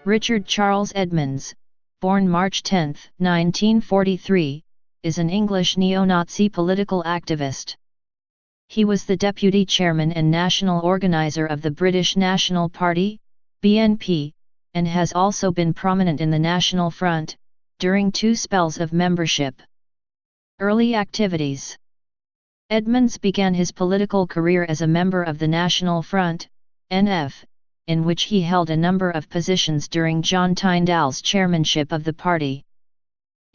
Richard Charles Edmonds, born March 10, 1943, is an English neo-Nazi political activist. He was the deputy chairman and national organizer of the British National Party, BNP, and has also been prominent in the National Front, during 2 spells of membership. Early activities. Edmonds began his political career as a member of the National Front, NF, in which he held a number of positions during John Tyndall's chairmanship of the party.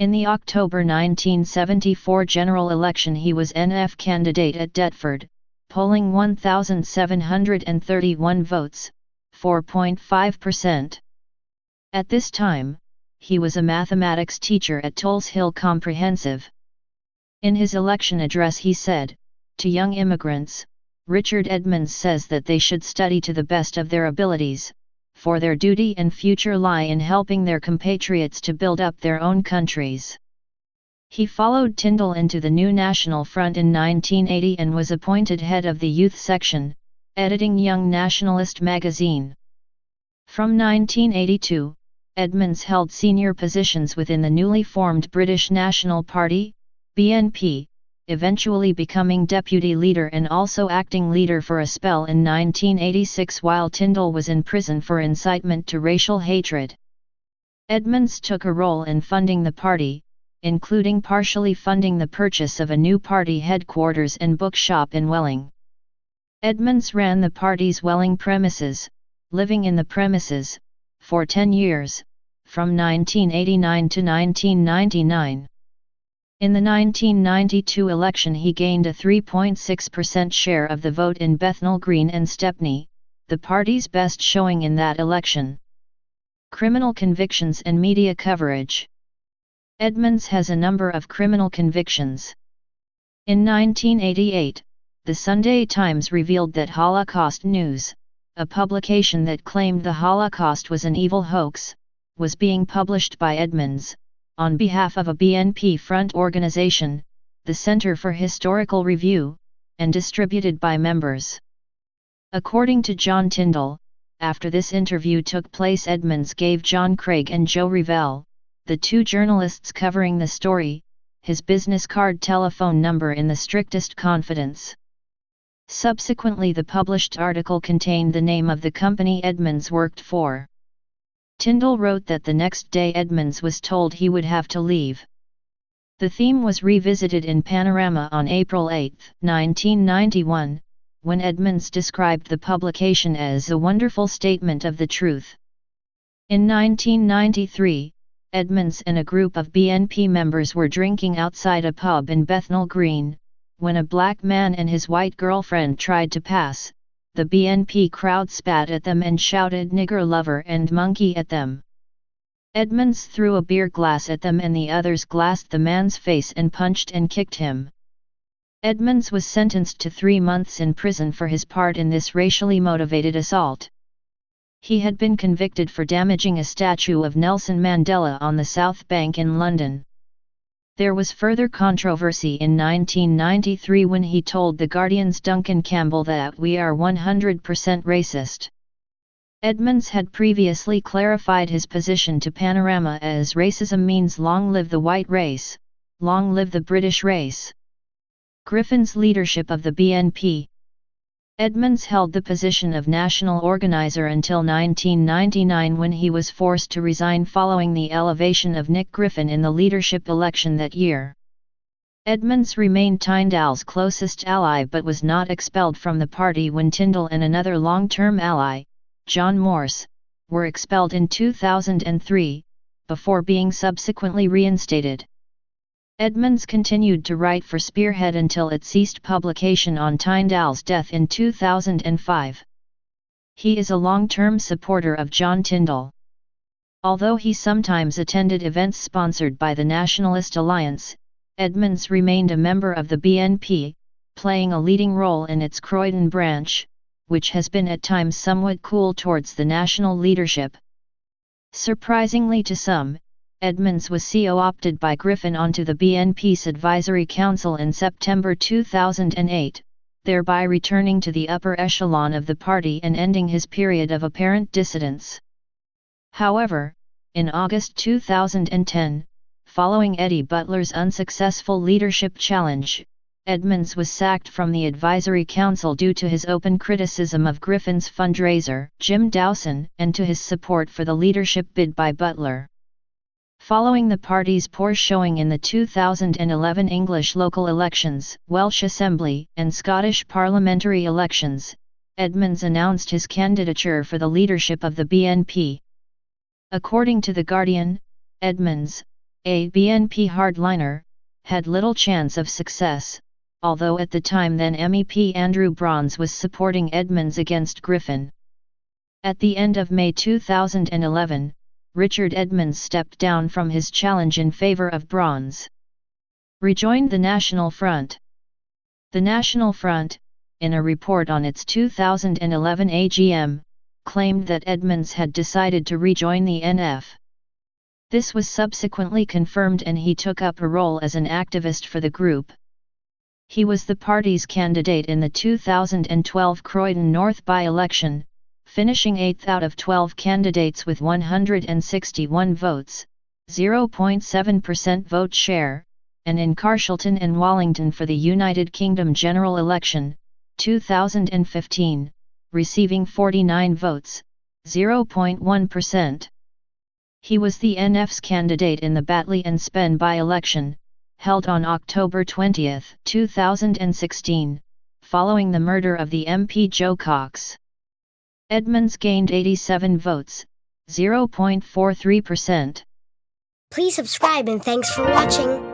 In the October 1974 general election he was NF candidate at Deptford, polling 1,731 votes, 4.5%. At this time, he was a mathematics teacher at Tulse Hill Comprehensive. In his election address he said, "To young immigrants, Richard Edmonds says that they should study to the best of their abilities, for their duty and future lie in helping their compatriots to build up their own countries." He followed Tyndall into the new National Front in 1980 and was appointed head of the youth section, editing Young Nationalist magazine. From 1982, Edmonds held senior positions within the newly formed British National Party, BNP, eventually becoming deputy leader and also acting leader for a spell in 1986 while Tyndall was in prison for incitement to racial hatred. Edmonds took a role in funding the party, including partially funding the purchase of a new party headquarters and bookshop in Welling. Edmonds ran the party's Welling premises, living in the premises, for 10 years, from 1989 to 1999. In the 1992 election he gained a 3.6% share of the vote in Bethnal Green and Stepney, the party's best showing in that election. Criminal convictions and media coverage. Edmonds has a number of criminal convictions. In 1988, the Sunday Times revealed that Holocaust News, a publication that claimed the Holocaust was an evil hoax, was being published by Edmonds, on behalf of a BNP front organization, the Center for Historical Review, and distributed by members. According to John Tyndall, after this interview took place Edmonds gave John Craig and Joe Revell, the 2 journalists covering the story, his business card telephone number in the strictest confidence. Subsequently the published article contained the name of the company Edmonds worked for. Tyndall wrote that the next day Edmonds was told he would have to leave. The theme was revisited in Panorama on April 8, 1991, when Edmonds described the publication as a wonderful statement of the truth. In 1993, Edmonds and a group of BNP members were drinking outside a pub in Bethnal Green, when a black man and his white girlfriend tried to pass. The BNP crowd spat at them and shouted "nigger lover" and "monkey" at them. Edmonds threw a beer glass at them and the others glassed the man's face and punched and kicked him. Edmonds was sentenced to 3 months in prison for his part in this racially motivated assault. He had been convicted for damaging a statue of Nelson Mandela on the South Bank in London. There was further controversy in 1993 when he told The Guardian's Duncan Campbell that "we are 100% racist." Edmonds had previously clarified his position to Panorama as racism means long live the white race, long live the British race. Griffin's leadership of the BNP. Edmonds held the position of national organizer until 1999 when he was forced to resign following the elevation of Nick Griffin in the leadership election that year. Edmonds remained Tyndall's closest ally but was not expelled from the party when Tyndall and another long-term ally, John Morse, were expelled in 2003, before being subsequently reinstated. Edmonds continued to write for Spearhead until it ceased publication on Tyndall's death in 2005. He is a long-term supporter of John Tyndall. Although he sometimes attended events sponsored by the Nationalist Alliance, Edmonds remained a member of the BNP, playing a leading role in its Croydon branch, which has been at times somewhat cool towards the national leadership. Surprisingly to some, Edmonds was co-opted by Griffin onto the BNP's Advisory Council in September 2008, thereby returning to the upper echelon of the party and ending his period of apparent dissidence. However, in August 2010, following Eddie Butler's unsuccessful leadership challenge, Edmonds was sacked from the advisory council due to his open criticism of Griffin's fundraiser, Jim Dowson, and to his support for the leadership bid by Butler. Following the party's poor showing in the 2011 English local elections, Welsh Assembly, and Scottish parliamentary elections, Edmonds announced his candidature for the leadership of the BNP. According to The Guardian, Edmonds, a BNP hardliner, had little chance of success, although at the time then MEP Andrew Brons was supporting Edmonds against Griffin. At the end of May 2011, Richard Edmonds stepped down from his challenge in favour of Brons. Rejoined the National Front. The National Front, in a report on its 2011 AGM, claimed that Edmonds had decided to rejoin the NF. This was subsequently confirmed and he took up a role as an activist for the group. He was the party's candidate in the 2012 Croydon North by-election, finishing 8th out of 12 candidates with 161 votes, 0.7% vote share, and in Carshalton and Wallington for the United Kingdom general election, 2015, receiving 49 votes, 0.1%. He was the NF's candidate in the Batley and Spen by-election, held on October 20, 2016, following the murder of the MP Joe Cox. Edmonds gained 87 votes, 0.43%. Please subscribe and thanks for watching.